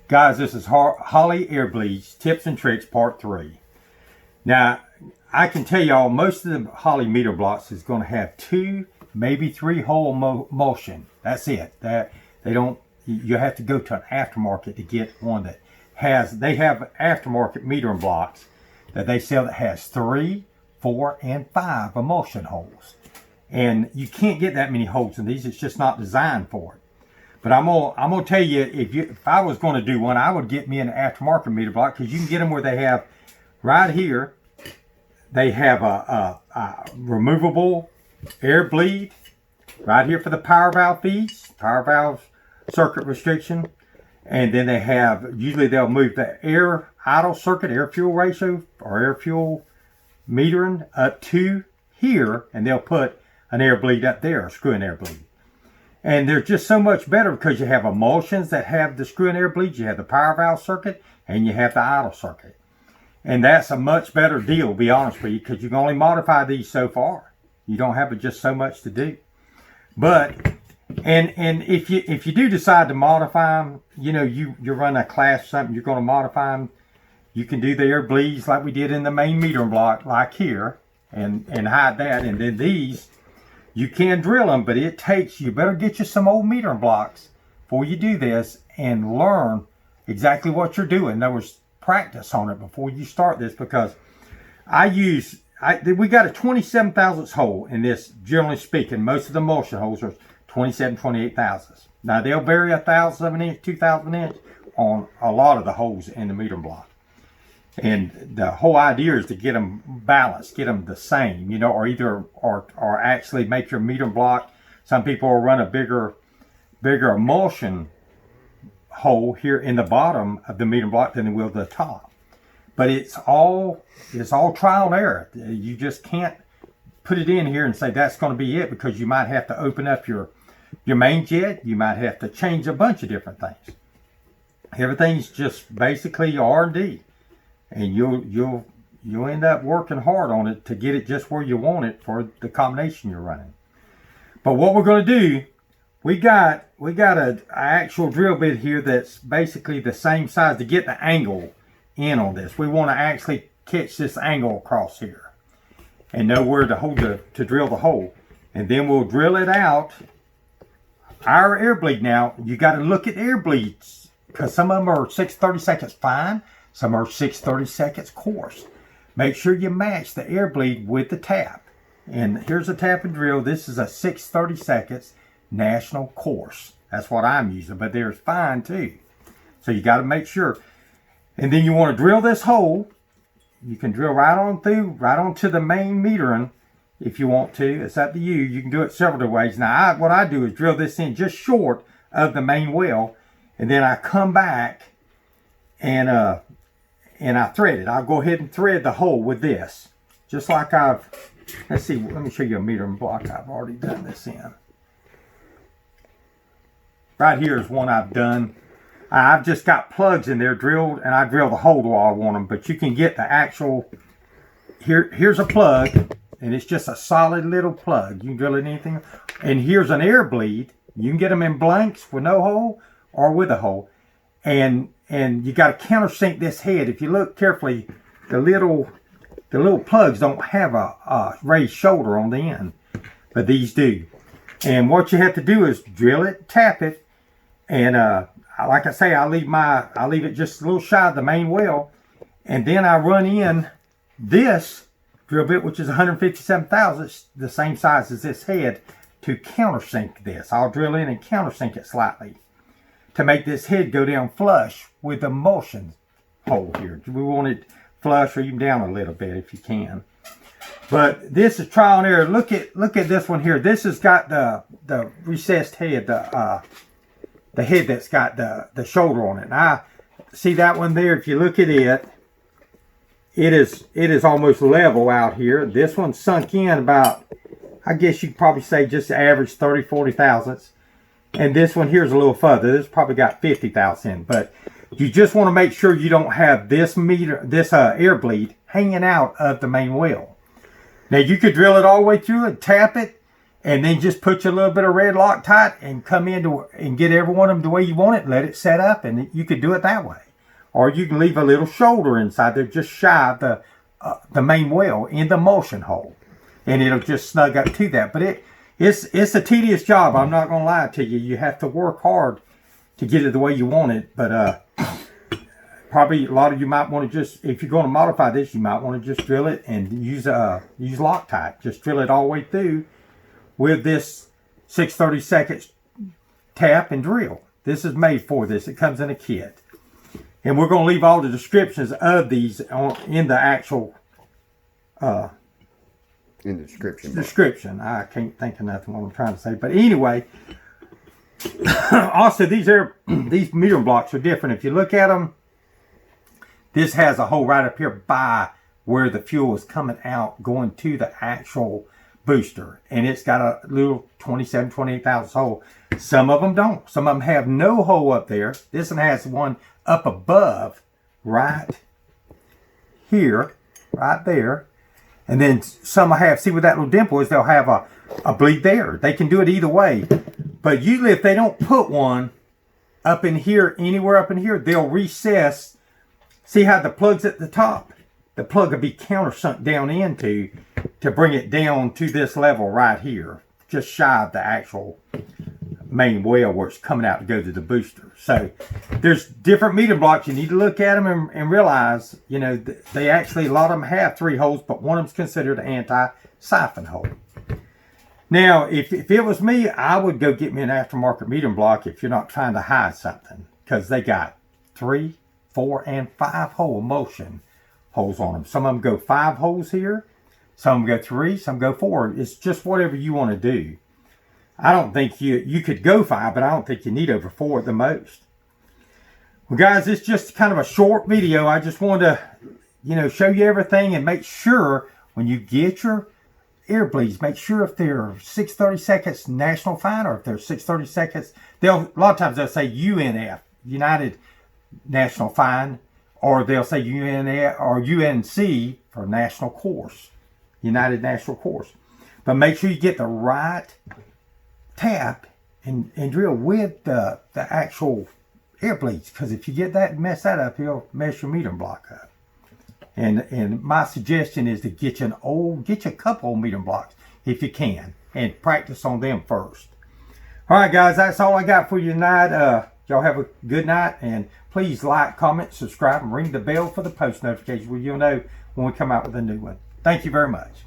Guys, this is Holley Air Bleeds Tips and Tricks Part 3. Now, I can tell y'all most of the Holley meter blocks is going to have 2, maybe 3 hole emulsion. That's it. You have to go to an aftermarket to get one that has, they have aftermarket metering blocks that they sell that has 3, 4, and 5 emulsion holes. And you can't get that many holes in these. It's just not designed for it. But I'm gonna tell you, if I was going to do one, I would get me an aftermarket meter block, because you can get them where they have right here. They have a removable air bleed right here for the power valve feeds, power valve circuit restriction, and then they have, usually they'll move the air idle circuit, air fuel ratio or air fuel metering up to here, and they'll put an air bleed up there, a screw-in air bleed. And they're just so much better because you have emulsions that have the screw-in air bleeds, you have the power valve circuit, and you have the idle circuit. And that's a much better deal, to be honest with you, because you can only modify these so far. You don't have just so much to do. But, and if you do decide to modify them, you know, you run a class or something, you're going to modify them, you can do the air bleeds like we did in the main metering block, like here, and hide that. And then these, you can drill them, but it takes, you better get you some old metering blocks before you do this and learn exactly what you're doing. In other words, practice on it before you start this, because we got a 27 thousandths hole in this, generally speaking. Most of the emulsion holes are 27, 28 thousandths. Now they'll vary 1,000 of an inch, 2,000 inch on a lot of the holes in the metering block. And the whole idea is to get them balanced, get them the same, you know, or actually make your metering block. Some people will run a bigger emulsion hole here in the bottom of the metering block than they will the top. But it's all trial and error. You just can't put it in here and say that's going to be it, because you might have to open up your main jet. You might have to change a bunch of different things. Everything's just basically R&D. And you'll end up working hard on it to get it just where you want it for the combination you're running. But what we're going to do, we got an actual drill bit here that's basically the same size to get the angle in on this. We want to actually catch this angle across here and know where to drill the hole. And then we'll drill it out. Our air bleed, now, you got to look at air bleeds, because some of them are 6/30 seconds fine. Some are 6/30 seconds coarse. Make sure you match the air bleed with the tap. And here's a tap and drill. This is a 6/30 seconds national coarse. That's what I'm using, but there's fine too. So you got to make sure. And then you want to drill this hole. You can drill right on through, right onto the main metering if you want to. It's up to you. You can do it several ways. Now, what I do is drill this in just short of the main well, and then I come back and I thread it. I'll go ahead and thread the hole with this. Just like let's see, let me show you a metering block I've already done this in. Right here is one I've done. I've just got plugs in there drilled, and I drill the hole to all I want them. But you can get the actual, here's a plug, and it's just a solid little plug. You can drill it in anything. And here's an air bleed. You can get them in blanks with no hole or with a hole. And you got to countersink this head. If you look carefully, the little plugs don't have a raised shoulder on the end, but these do. And what you have to do is drill it, tap it, and like I say, I leave it just a little shy of the main well, and then I run in this drill bit, which is 157 thousandths, the same size as this head, to countersink this. I'll drill in and countersink it slightly to make this head go down flush with the emulsion hole here. We want it flush or even down a little bit if you can. But this is trial and error. Look at this one here. This has got the recessed head, the head that's got the shoulder on it. And I see that one there. If you look at it, it is almost level out here. This one's sunk in about, I guess you could probably say just average 30, 40 thousandths. And this one here is a little further. This probably got 50 thousandths in. But you just want to make sure you don't have this air bleed hanging out of the main well. Now you could drill it all the way through and tap it And then just put your little bit of red Loctite and come in and get every one of them the way you want it. Let it set up, and you could do it that way. Or you can leave a little shoulder inside there just shy of the main well in the emulsion hole. And it'll just snug up to that. But it's a tedious job. I'm not going to lie to you. You have to work hard to get it the way you want it. But probably a lot of you might want to just, if you're going to modify this, you might want to just drill it and use Loctite. Just drill it all the way through with this 6/32 tap and drill. This is made for this. It comes in a kit. And we're going to leave all the descriptions of these in the actual in the description. Description. I can't think of nothing what I'm trying to say. But anyway, also these metering blocks are different. If you look at them, this has a hole right up here by where the fuel is coming out, going to the actual booster. And it's got a little 27, 28 thousandths hole. Some of them don't. Some of them have no hole up there. This one has one up above, right here, right there. And then some have, see where that little dimple is, they'll have a bleed there. They can do it either way. But usually if they don't put one up in here, anywhere up in here, they'll recess. See how the plug's at the top? The plug will be countersunk down into to bring it down to this level right here, just shy of the actual main well where it's coming out to go to the booster. So there's different meter blocks. You need to look at them and realize, you know, they actually, a lot of them have 3 holes, but one of them's considered an anti-siphon hole. Now, if it was me, I would go get me an aftermarket metering block if you're not trying to hide something, because they got 3, 4, and 5 hole emulsion holes on them. Some of them go 5 holes here, some go 3, some go 4. It's just whatever you want to do. I don't think you could go 5, but I don't think you need over 4 at the most. Well, guys, it's just kind of a short video. I just wanted to, you know, show you everything and make sure when you get your air bleeds, make sure if they're 6/32 National Fine or if they're 6/32, a lot of times they'll say UNF, United National Fine, or they'll say UNF or UNC for National Course, United National Course. But make sure you get the right tap and drill with the actual air bleeds, because if you get that and mess that up, you'll mess your metering block up. And my suggestion is to get you a couple of metering blocks if you can, and practice on them first. All right, guys, that's all I got for you tonight. Y'all have a good night, and please like, comment, subscribe, and ring the bell for the post notifications where you'll know when we come out with a new one. Thank you very much.